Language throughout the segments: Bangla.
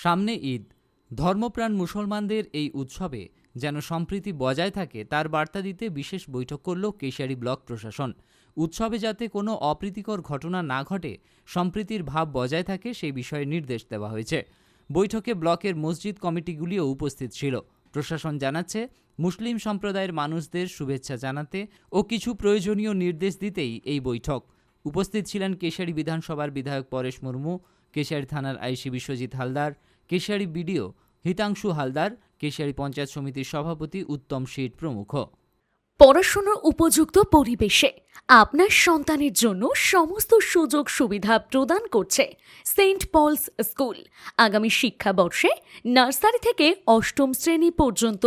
সামনে ঈদ। ধর্মপ্রাণ মুসলমানদের এই উৎসবে যেন সম্প্রীতি বজায় থাকে তার বার্তা দিতে বিশেষ বৈঠক করল কেশিয়াড়ী ব্লক প্রশাসন। উৎসবে যাতে কোনো অপ্রীতিকর ঘটনা না ঘটে, সম্প্রীতির ভাব বজায় থাকে সেই বিষয়ে নির্দেশ দেওয়া হয়েছে। বৈঠকে ব্লকের মসজিদ কমিটিগুলিও উপস্থিত ছিল। প্রশাসন জানাচ্ছে, মুসলিম সম্প্রদায়ের মানুষদের শুভেচ্ছা জানাতে ও কিছু প্রয়োজনীয় নির্দেশ দিতেই এই বৈঠক। উপস্থিত ছিলেন কেশিয়াড়ী বিধানসভার বিধায়ক পরেশ মুর্মু, কেশিয়াড়ী থানার আইসি বিশ্বজিৎ হালদার, কেশিয়াড়ী বিডিও হিতাংশু হালদার, কেশিয়াড়ী পঞ্চায়েত সমিতির সভাপতি উত্তম শীট প্রমুখ। পড়াশোনার উপযুক্ত পরিবেশে আপনার সন্তানের জন্য সমস্ত সুযোগ সুবিধা প্রদান করছে সেন্ট পলস স্কুল। আগামী শিক্ষাবর্ষে নার্সারি থেকে অষ্টম শ্রেণী পর্যন্ত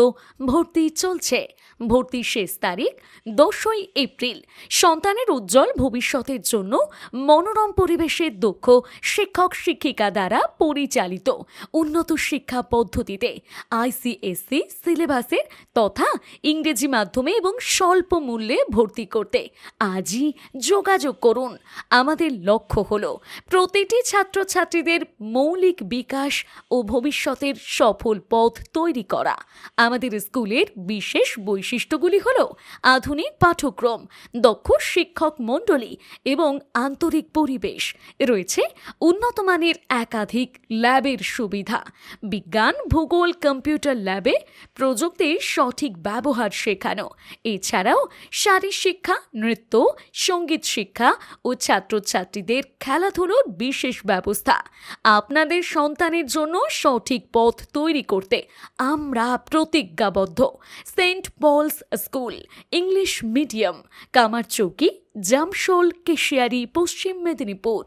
ভর্তি চলছে। ভর্তির শেষ তারিখ 10ই এপ্রিল। সন্তানের উজ্জ্বল ভবিষ্যতের জন্য মনোরম পরিবেশের দক্ষ শিক্ষক শিক্ষিকা দ্বারা পরিচালিত উন্নত শিক্ষা পদ্ধতিতে আইসিএসসি সিলেবাসের তথা ইংরেজি মাধ্যমে এবং স্বল্প মূল্যে ভর্তি করতে আজই যোগাযোগ করুন। আমাদের লক্ষ্য হল প্রতিটি ছাত্রছাত্রীদের মৌলিক বিকাশ ও ভবিষ্যতের সফল পথ তৈরি করা। আমাদের স্কুলের বিশেষ বৈশিষ্ট্যগুলি হল আধুনিক পাঠ্যক্রম, দক্ষ শিক্ষক মণ্ডলী এবং আন্তরিক পরিবেশ। রয়েছে উন্নত মানের একাধিক ল্যাবের সুবিধা। বিজ্ঞান, ভূগোল, কম্পিউটার ল্যাবে প্রযুক্তির সঠিক ব্যবহার শেখানো। এছাড়াও শারীরশিক্ষা, নৃত্য, সঙ্গীত শিক্ষা ও ছাত্রছাত্রীদের খেলাধুলোর বিশেষ ব্যবস্থা। আপনাদের সন্তানের জন্য সঠিক পথ তৈরি করতে আমরা প্রতিজ্ঞাবদ্ধ। Saint Paul's school, English medium, Kamarchouki, Jamshol, Keshiary, Paschim Medinipur.